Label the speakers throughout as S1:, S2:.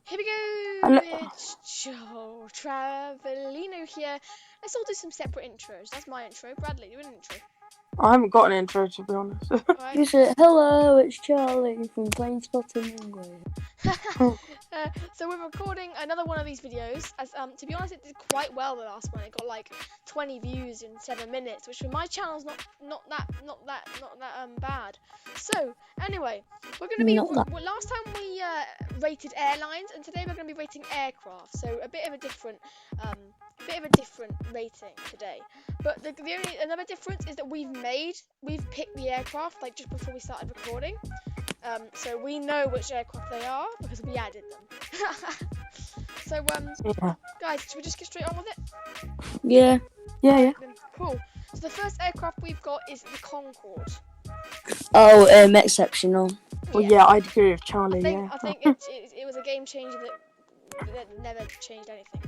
S1: Here we go!
S2: Hello.
S1: It's Joe Travelino here. Let's all do some separate intros. That's my intro. Bradley, do an intro.
S2: I haven't got an intro, to be honest.
S1: Alright.
S3: You said, hello, it's Charlie from Planespotting Ringway.
S1: So we're recording another one of these videos. As to be honest, it did quite well the last one. It got like 20 views in 7 minutes, which for my channel's not that bad. So anyway, we're gonna be last time we rated airlines, and today we're gonna be rating aircraft. So a bit of a different rating today. But the only another difference is that we've picked the aircraft like just before we started recording. So we know which aircraft they are because we added them. So guys, should we just get straight on with it?
S3: Yeah.
S1: Cool. So the first aircraft we've got is the Concorde.
S3: Oh, exceptional.
S2: Well, yeah, I'd agree with Charlie.
S1: I think it was a game changer that never changed anything.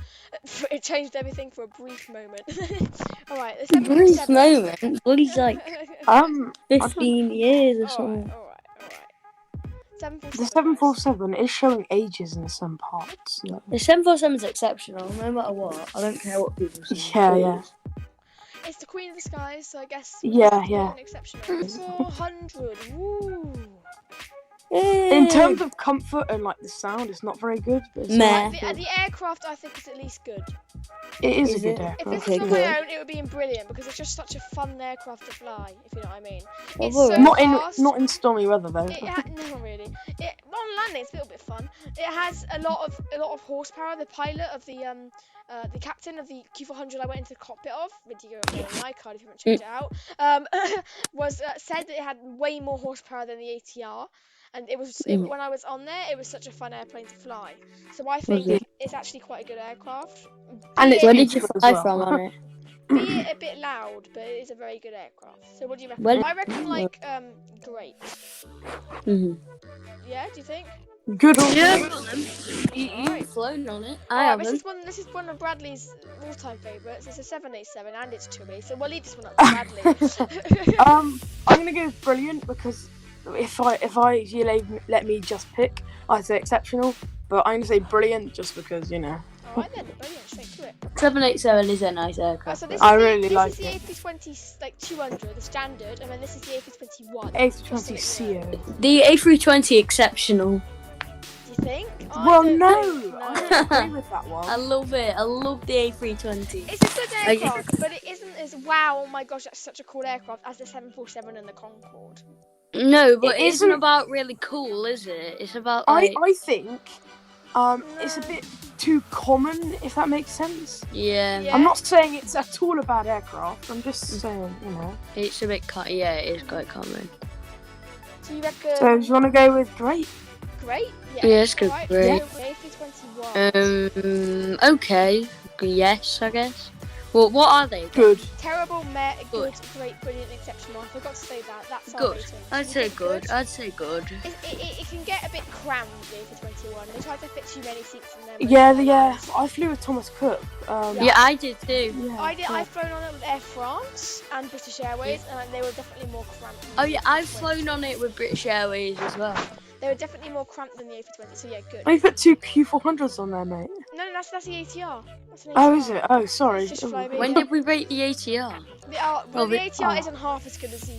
S1: It changed everything for a brief moment. All right, the
S3: Brief moment? What is like 15 years or
S1: All
S3: something?
S1: right.
S2: The 747 is showing ages in some parts. Yeah.
S3: The 747 is exceptional, no matter what. I don't care what people say.
S2: Yeah.
S1: It's the Queen of the Skies, so I guess.
S2: Yeah.
S1: Exceptional. 400. Woo.
S2: In terms of comfort and like the sound, it's not very good. But it's
S1: the aircraft, I think, is at least good.
S2: It is a good
S1: If
S2: aircraft.
S1: this was on my own, it would be brilliant because it's just such a fun aircraft to fly. If you know what I mean. It's so fast.
S2: Not in stormy weather though.
S1: No, really. On landing, it's a little bit fun. It has a lot of horsepower. The pilot of the captain of the Q400 I went into the cockpit of, video on my card if you haven't checked it out, said that it had way more horsepower than the ATR. And when I was on there, it was such a fun airplane to fly. So I think it's actually quite a good aircraft.
S2: And
S3: where did you fly from on it?
S1: Be it a bit loud, but it is a very good aircraft. So what do you reckon? I reckon like great. Yeah, do you think?
S2: Good on
S3: You've flown on it.
S1: This is one of Bradley's all-time favourites. It's a 787 and it's chewy, so we'll leave this one up to Bradley.
S2: I'm gonna go with brilliant because if you let me just pick, I'd say exceptional. But I'm gonna say brilliant just because
S1: Alright then, brilliant, straight to it.
S3: 787 is a nice aircraft.
S1: So this is the A320 like 200, the standard, and then this is the A321.
S2: A320 CO.
S3: The A320 exceptional.
S1: Do you think?
S2: Well, no. I don't agree with that one.
S3: I love it. I love the A320.
S1: It's a good aircraft, but it isn't as wow. Oh my gosh, that's such a cool aircraft as the 747 and the Concorde.
S3: No, but it isn't about really cool, is it? It's about like...
S2: I think it's a bit too common, if that makes sense.
S3: Yeah.
S2: I'm not saying it's at all a bad aircraft. I'm just saying,
S3: It's a bit it is quite common.
S1: So you reckon?
S2: So do you want to go with great?
S1: Great.
S3: Yeah, it's good.
S1: Right.
S3: Great.
S1: A321.
S3: Okay. Yes, I guess. Well, what are they?
S2: Good.
S1: Terrible, good, great, brilliant, exceptional. I forgot to say that. That's
S3: good.
S1: Rating.
S3: I'd say good.
S1: It can get a bit crammed for 21. They tried to fit too many seats in there.
S2: Yeah. I flew with Thomas Cook.
S3: Yeah, I did too.
S2: Yeah.
S1: I've flown on it with Air France and British Airways, and they were definitely more cramped.
S3: Oh yeah, I've flown on it with British Airways as well.
S1: They were definitely more cramped than the A320, so yeah, good.
S2: I put 2 Q400s on there, mate.
S1: No, that's the ATR. That's an ATR.
S2: Oh, is it? Oh, sorry.
S3: When did we rate the ATR?
S1: The ATR isn't half as good as the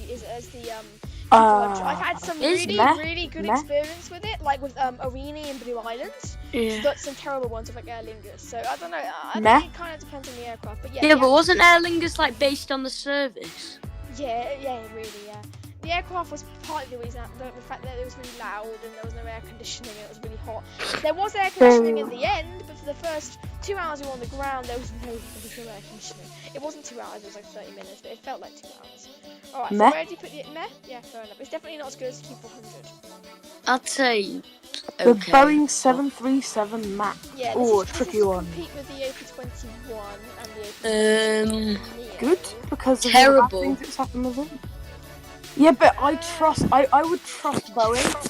S1: I've had some really good experience with it, like with Arini and Blue Islands, but some terrible ones with like Aer Lingus. So I don't know. I think it kind of depends on the aircraft, but yeah.
S3: Yeah, but wasn't Aer Lingus like based on the service?
S1: Yeah, really, yeah. The aircraft was partly the reason, the fact that it was really loud and there was no air conditioning and it was really hot. There was air conditioning in the end, but for the first 2 hours we were on the ground, there was no air conditioning. It wasn't 2 hours, it was like 30 minutes, but it felt like 2 hours. Alright, so where did you put the meh? Yeah, fair enough. It's definitely not as good as the Q400.
S3: I'd say
S2: the Boeing 737 MAX.
S1: Yeah,
S2: a tricky one.
S1: Compete with the A321 and the A320.
S2: Good, because of
S3: terrible
S2: the things that's happened with them. Yeah, but I would trust Boeing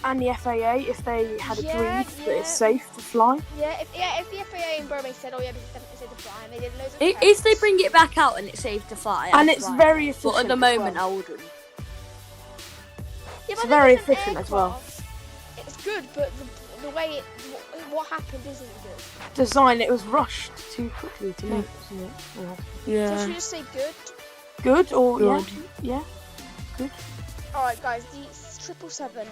S2: and the FAA if they had agreed that it's safe to fly.
S1: Yeah, if the FAA and Boeing said, this is safe to fly, and they did loads of
S3: if they bring it back out and it's safe to fly,
S2: and it's very efficient.
S3: But at the moment, I wouldn't.
S1: Yeah,
S2: it's very efficient as well.
S1: It's good, but the way what happened isn't good.
S2: Design, it was rushed too quickly to make, wasn't it? Yeah.
S1: So should we
S3: Yeah.
S1: just say good?
S2: Good or
S3: Good.
S2: yeah, good.
S1: Alright guys, the 777.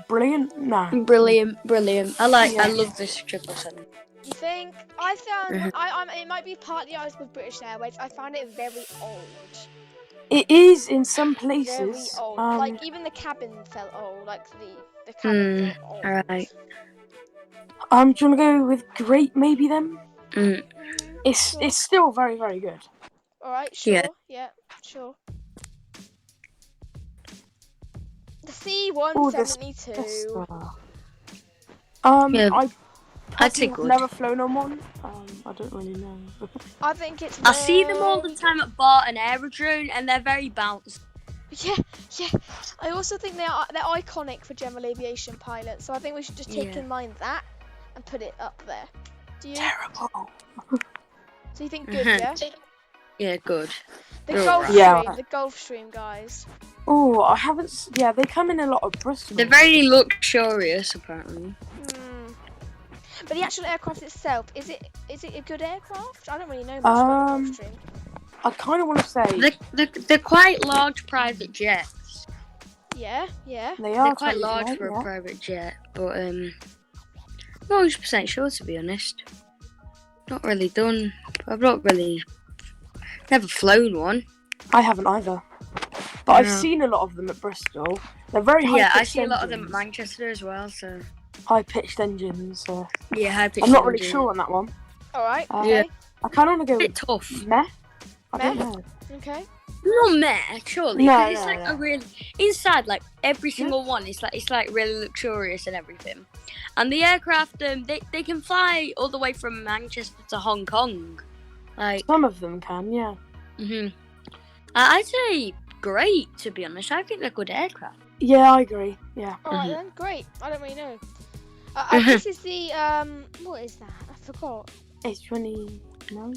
S2: Brilliant. Nah.
S3: Brilliant. I
S2: Yeah.
S3: love this 777.
S1: You think? I found it might be partly I was with British Airways. I found it very old.
S2: It is in some
S1: Very
S2: places.
S1: old. Like even the cabin felt old. Like the cabin felt old.
S3: Alright.
S2: Do you want to go with great? Maybe then.
S3: Mm.
S2: It's
S1: Sure.
S2: it's still very very good.
S1: Alright, sure.
S3: Yeah.
S1: Sure. The
S2: Oh, this.
S1: C-172.
S3: Yeah.
S2: I
S3: I'd say
S2: personally have
S3: good.
S2: never flown on one. I don't really know.
S1: I think it's
S3: I see them all the
S1: very
S3: time at Bar and Aerodrome, and they're very bouncy.
S1: Yeah. I also think they're iconic for general aviation pilots, so I think we should just take
S3: Yeah.
S1: in mind that and put it up there. Do you?
S2: Terrible.
S1: So you think good, yeah?
S3: Yeah, good.
S1: The
S3: They're
S1: Gulfstream,
S2: alright.
S1: the Gulfstream guys.
S2: Oh, I haven't. Yeah, they come in a lot of Bristol.
S3: They're very luxurious, apparently.
S1: But the actual aircraft itself, is it a good aircraft? I don't really know much about the Gulfstream.
S2: I kind of want to say
S3: They're quite large private jets.
S1: Yeah.
S2: they are
S3: They're quite
S2: totally
S3: large
S2: right,
S3: for
S2: yeah.
S3: a private jet, but not 100% sure, to be honest. Not really done. I've never flown one.
S2: I haven't either. But I've
S3: No.
S2: seen a lot of them at Bristol. They're very high.
S3: Yeah, I see a lot of them at Manchester as well. So
S2: High pitched engines.
S3: yeah, high pitched.
S2: I'm not really sure on that one.
S1: All right.
S3: Yeah.
S1: Okay.
S2: I kind of want to go
S3: A
S2: with
S3: bit tough.
S2: meh. I don't
S1: Meh?
S2: know.
S1: Okay.
S3: Not meh, surely.
S2: No,
S3: 'cause it's
S2: no,
S3: like
S2: no.
S3: a really inside, like every single one. It's like really luxurious and everything. And the aircraft, they can fly all the way from Manchester to Hong Kong. Like,
S2: Some of them can, yeah.
S3: I'd say great, to be honest. I think they're good aircraft.
S2: Yeah, I agree. Yeah.
S1: All right then. Great. I don't really know. This is the what is that? I forgot.
S2: H20. No.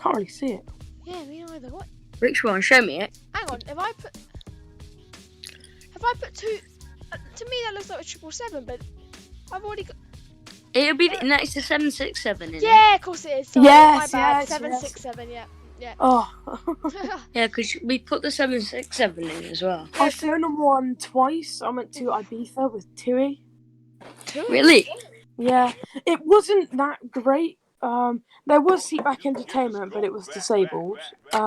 S2: Can't really see it.
S1: Yeah, me neither. What?
S3: Which one? Show me it.
S1: Hang on. Have I put two? To me, that looks like a 777, but I've already got.
S3: It'll be no, it's a 767, isn't it?
S1: Yeah, of course it is. Sorry,
S2: Yes,
S1: my bad.
S2: yes,
S1: 767. Yeah.
S2: Oh.
S3: Yeah, because we put the 767 in as well.
S2: I've flown on one twice. I went to Ibiza with TUI.
S3: Really?
S2: Yeah. It wasn't that great. There was seatback entertainment, but it was disabled. The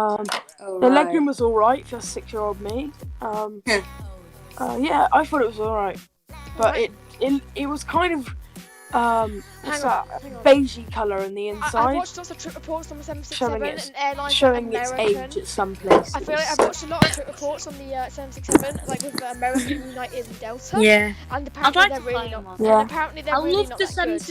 S2: legroom was alright for 6-year-old me. Yeah, I thought it was alright. But it was kind of what's that?
S1: Hang on.
S2: Beigey colour on the
S1: I
S2: inside,
S1: watched lots of trip reports on the 767 and airlines
S2: showing
S1: like
S2: its
S1: American.
S2: age at some places.
S1: I feel like I've watched a lot of trip reports on the 767, like with American, United, and Delta.
S3: Yeah.
S1: And
S3: I'd
S1: apparently
S3: like
S1: they're
S3: to
S1: really
S3: fly
S1: not.
S3: one.
S2: Yeah.
S1: And apparently they're
S3: I
S1: really
S3: love
S1: not
S3: the
S1: that good.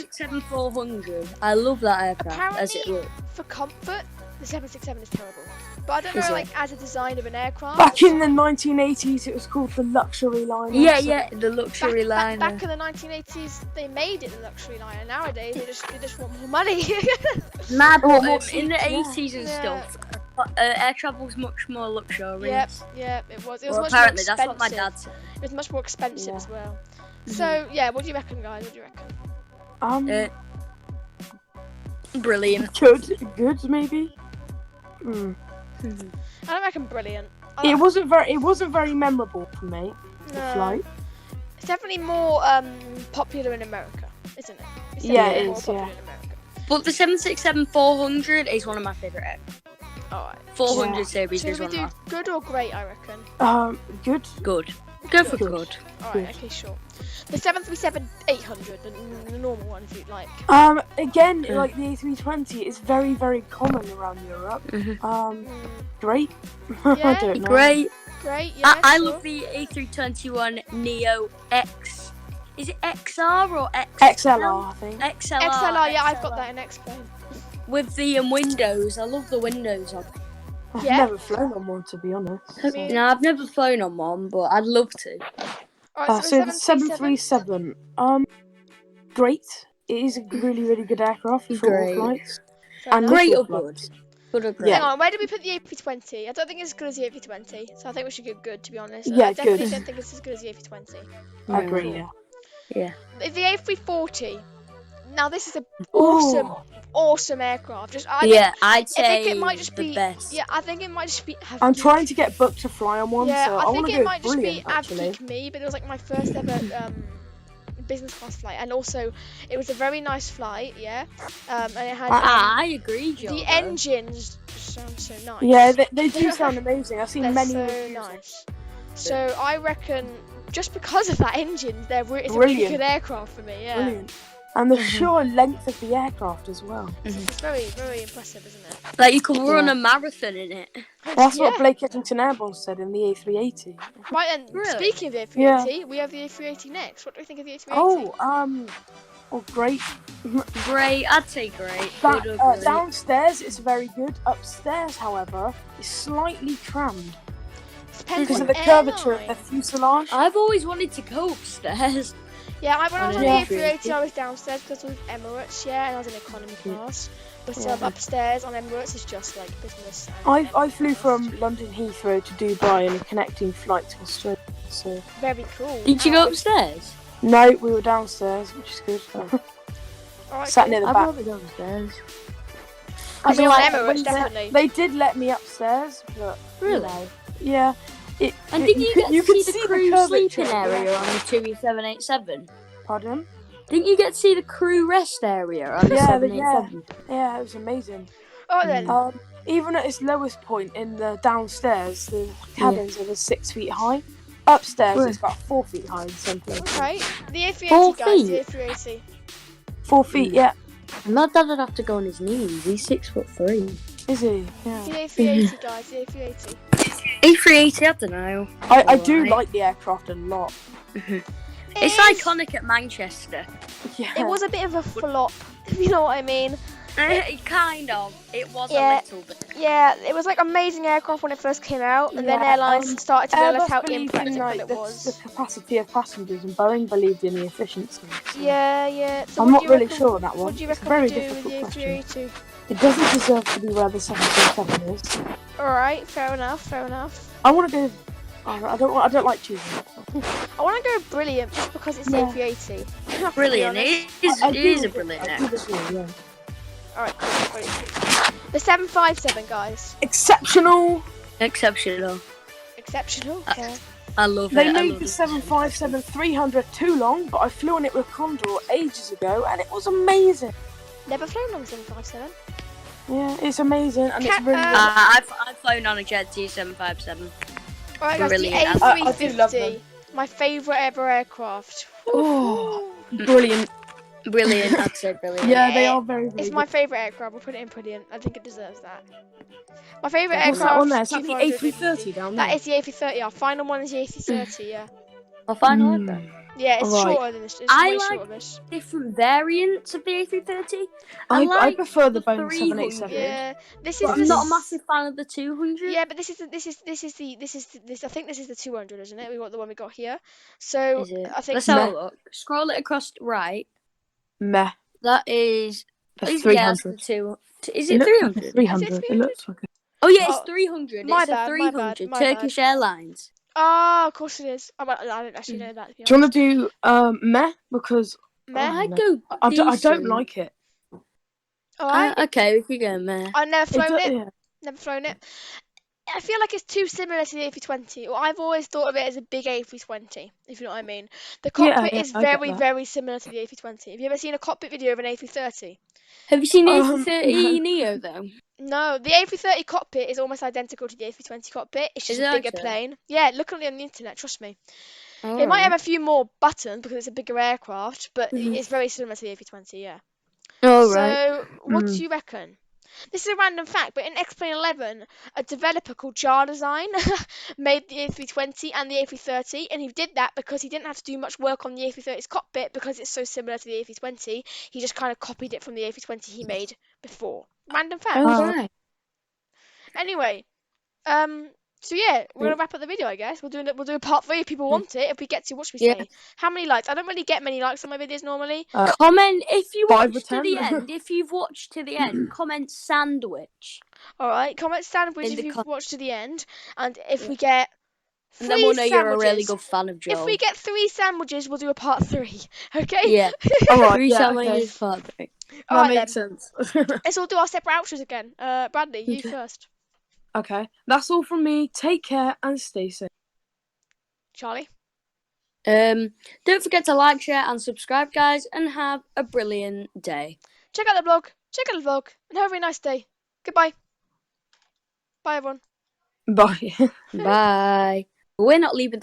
S3: 767-400. I love that aircraft as it
S1: Apparently,
S3: looks.
S1: for comfort, the 767 is terrible. But I don't
S3: Is
S1: know,
S3: it?
S1: like as a design of an aircraft.
S2: Back in the 1980s, it was called the luxury liner.
S3: Yeah, the luxury liner.
S1: Back in the 1980s, they made it the luxury liner. Nowadays, they just want more money.
S3: Mad,
S2: Or
S3: but
S2: more
S3: in the
S2: seats,
S3: 80s and
S1: Yeah.
S3: stuff, air travel was much more luxurious.
S1: Yep, it was. It was
S3: Well,
S1: much
S3: apparently,
S1: more
S3: that's what my
S1: expensive.
S3: dad said.
S1: It was much more expensive
S2: Yeah.
S1: as well. So yeah, what do you reckon, guys? What do you reckon?
S3: Brilliant.
S2: Good maybe.
S1: I don't reckon brilliant.
S2: It wasn't very memorable for me. The flight.
S1: It's definitely more popular in America, isn't it? It's
S2: Yeah,
S1: definitely
S2: it
S1: more
S2: is,
S1: popular
S2: yeah.
S1: in America.
S3: But the 767-400 is one of my favourite aircraft.
S1: Alright.
S3: 400
S2: Yeah.
S3: series
S1: Should
S3: is
S1: we
S3: one
S1: do
S3: of
S1: good or great, I reckon?
S2: Good.
S3: my good. Go for
S2: Good.
S3: good.
S1: Alright, okay, sure. The 737-800, the normal one, if you'd like.
S2: Again, like the A320 is very, very common around Europe. Great. I
S1: Yeah,
S2: don't know.
S3: Great.
S1: Great, yeah.
S3: I
S1: sure.
S3: love the A321 Neo X. Is it XR or X?
S2: XLR, I think.
S3: XLR.
S1: XLR, yeah, I've got that in X-Plane.
S3: With the windows. I love the windows on.
S2: I've
S1: Yeah.
S2: never flown on one, to be honest.
S1: Me-
S3: No, I've never flown on one, but I'd love to.
S1: Alright,
S2: So the 737. Great. It is a really, really good aircraft for all
S3: Great.
S2: flights.
S1: Fair
S2: And
S1: enough.
S3: Great
S2: little
S3: or good?
S2: flights.
S3: Would agree.
S1: Hang on, where did we put the A320? I don't think it's as good as the A320, so I think we should go good, to be honest.
S2: Yeah,
S1: I definitely
S2: good.
S1: don't think it's as good as the A320.
S2: I agree.
S1: Cool.
S2: Yeah.
S1: The A340. Now this is an
S2: Ooh.
S1: awesome aircraft.
S3: I'd say
S1: I think it might just
S3: the
S1: be
S3: best.
S1: Yeah, I think it might just be.
S2: I'm trying to get booked to fly on one,
S1: Yeah,
S2: so I
S1: I
S2: want
S1: think
S2: to
S1: it
S2: go
S1: might just be
S2: brilliant. Actually,
S1: Avgeek me, but it was like my first ever business class flight, and also it was a very nice flight. Yeah, and it had.
S3: I agree, Joe.
S1: The engines sound so nice.
S2: yeah, they do sound amazing. I've seen
S1: They're
S2: many
S1: so
S2: reviews.
S1: nice. So I reckon just because of that engine, it's a really good aircraft for me. Yeah.
S2: Brilliant. And the sheer length of the aircraft as well.
S1: It's very, very impressive, isn't it?
S3: Like you could run a marathon in it.
S2: That's what Blake Ettington Airborne said in the A380.
S1: Right, and
S3: Really?
S1: speaking of the A380, we have the A380 next. What do we think of the A380?
S2: Great.
S3: Great, I'd say great. Good or great.
S2: Downstairs it's very good. Upstairs, however, is slightly crammed
S1: Depends
S2: because
S1: on
S2: of the curvature of
S1: airline.
S2: the fuselage.
S3: I've always wanted to go upstairs.
S1: Yeah, when I was on
S2: Yeah.
S1: the A380, I was downstairs because it was Emirates, and I was in economy class. But upstairs on Emirates is just like business.
S2: I flew from London Heathrow to Dubai in a connecting flight to Australia. So
S1: Very cool.
S3: Did you go upstairs?
S2: no, we were downstairs, which is good.
S1: Alright,
S2: Sat
S1: cool.
S2: near the
S3: I'd
S2: back.
S3: rather go upstairs.
S1: I mean,
S2: like,
S1: on Emirates,
S2: when
S1: definitely.
S2: They did let me upstairs, but
S3: Really?
S2: yeah.
S3: And didn't you get to
S2: could
S3: see the
S2: the
S3: crew
S2: curvature
S3: sleeping
S2: of the
S3: area on the 787?
S2: Pardon?
S3: Didn't you get to see the crew rest area on the 787?
S2: Yeah, it was amazing.
S1: Alright then.
S2: Even at its lowest point in the downstairs, the cabins are 6 feet high. Upstairs, it's about 4 feet high in some places.
S1: Okay. The A380,
S3: 4
S1: guys.
S3: feet?
S1: The A380.
S2: 4 feet, yeah.
S3: My dad would have to go on his knees. He's 6'3".
S2: Is he? Yeah.
S1: The A380, guys. The A380.
S3: A380, I don't know.
S2: I do like the aircraft a lot.
S3: It's iconic at Manchester.
S2: Yeah.
S1: It was a bit of a flop, if you know what I mean.
S3: Kind of. It was
S1: Yeah.
S3: a little bit.
S1: Yeah, it was like amazing aircraft when it first came out, and then airlines started to realize how impractical it was.
S2: The capacity of passengers, and Boeing believed in the efficiency. So
S1: Yeah. So
S2: I'm
S1: what
S2: not
S1: do you
S2: really
S1: reckon-
S2: sure on that one.
S1: What do you
S2: It's a
S1: reckon
S2: very
S1: we do with the
S2: difficult question.
S1: A380?
S2: It doesn't deserve to be where the 737 is.
S1: Alright, fair enough.
S2: I want to go. I don't like choosing.
S1: I want to go brilliant just because it's the
S2: Yeah.
S1: A380.
S3: Brilliant. It is a brilliant aircraft.
S2: Yeah.
S1: Alright, cool. The 757, guys.
S2: Exceptional.
S3: Exceptional.
S1: Exceptional. Okay.
S3: I love
S2: They
S3: it. I
S2: made
S3: love
S2: the
S3: it.
S2: 757-300 too long, but I flew on it with Condor ages ago, and it was amazing.
S1: Never flown on the 757.
S2: Yeah, it's amazing, and it's really.
S3: I've flown on a Jet 757.
S1: Alright, guys,
S3: Brilliant.
S1: the
S2: I do love
S1: A350.
S2: them.
S1: My favourite ever aircraft.
S2: Oh, brilliant.
S3: Brilliant. I'd say brilliant.
S2: Yeah, they are very, very
S1: It's
S2: good.
S1: my favourite aircraft. We'll put it in brilliant. I think it deserves that. My favourite
S2: What's
S1: aircraft.
S2: that one there? Is that the
S1: 200,
S2: A330 down there?
S1: That is the A330. Our final one is the A330. Yeah.
S3: I'll find out then.
S1: Yeah, it's
S2: Alright.
S1: shorter than this. It's
S3: I
S1: way
S3: like-
S1: shorter than this.
S3: Different variants of the A330.
S2: I prefer the Boeing
S3: 300.
S2: 787.
S1: Yeah, this is
S3: But I'm
S1: the
S3: not a massive fan of the 200.
S1: Yeah, but this. I think this is the 200, isn't it? We got the one we got here. So
S3: Is it?
S1: I think.
S3: Let's have a look. Scroll it across right.
S2: Meh.
S3: That is.
S2: That's
S3: Yeah,
S2: 300.
S3: that's the two. Is it 300?
S2: 300. It looks like it.
S3: Oh yeah,
S1: Oh,
S3: it's 300.
S1: my
S3: It's
S1: bad,
S3: a
S1: my
S3: 300.
S1: bad.
S3: Turkish Airlines.
S1: Oh, of course it is. I don't actually know that. To be
S2: Do you want
S1: honest.
S2: to do meh? Because
S1: Meh?
S3: I'd go.
S2: I don't
S3: decent.
S2: like it.
S1: Alright.
S3: Okay, we could go meh.
S1: I've never flown it.
S2: Yeah.
S1: Never flown it. I feel like it's too similar to the A320. Well, I've always thought of it as a big A320, if you know what I mean. The cockpit is
S2: I get
S1: very,
S2: that.
S1: very similar to the A320. Have you ever seen a cockpit video of an A330?
S3: Have you seen the
S2: Um,
S3: A330 Neo though?
S1: No, the A330 cockpit is almost identical to the A320 cockpit. It's just
S3: Is
S1: a
S3: it
S1: bigger
S3: actually?
S1: plane. Yeah, look on the internet, trust me.
S3: Oh,
S1: It might have a few more buttons because it's a bigger aircraft, but it's very similar to the A320, yeah.
S3: Oh,
S1: So,
S3: right.
S1: what do you reckon? This is a random fact, but in X-Plane 11, a developer called Jar Design made the A320 and the A330, and he did that because he didn't have to do much work on the A330's cockpit because it's so similar to the A320. He just kind of copied it from the A320 he made before. Random fact.
S3: Oh, right.
S1: Anyway, so yeah, we're gonna wrap up the video, I guess. We'll do a part 3 if people want it. If we get to, what should we say? How many likes? I don't really get many likes on my videos normally.
S3: Comment if you
S2: 5 or
S3: watched to the
S2: 10.
S3: end. If you've watched to the end, comment sandwich.
S1: All right, comment sandwich
S3: In
S1: if
S3: the
S1: you've
S3: com-
S1: watched to the end, and if
S3: Yeah.
S1: we get
S3: And then
S1: three
S3: we'll know you're a really
S1: sandwiches,
S3: good fan of
S1: if
S3: Joel.
S1: we get 3 sandwiches, we'll do a part 3. Okay?
S3: Yeah.
S2: All right.
S3: 3
S2: Yeah. Okay.
S3: sandwiches part 3.
S1: All
S2: That
S1: right
S2: makes
S1: then.
S2: sense.
S1: Let's all do our separate outros again. Bradley, you
S3: Okay.
S1: first.
S2: Okay. That's all from me. Take care and stay safe.
S1: Charlie.
S3: Don't forget to like, share, and subscribe, guys, and have a brilliant day.
S1: Check out the blog. Check out the vlog, and have a very nice day. Goodbye. Bye everyone.
S2: Bye.
S3: Bye. We're not leaving.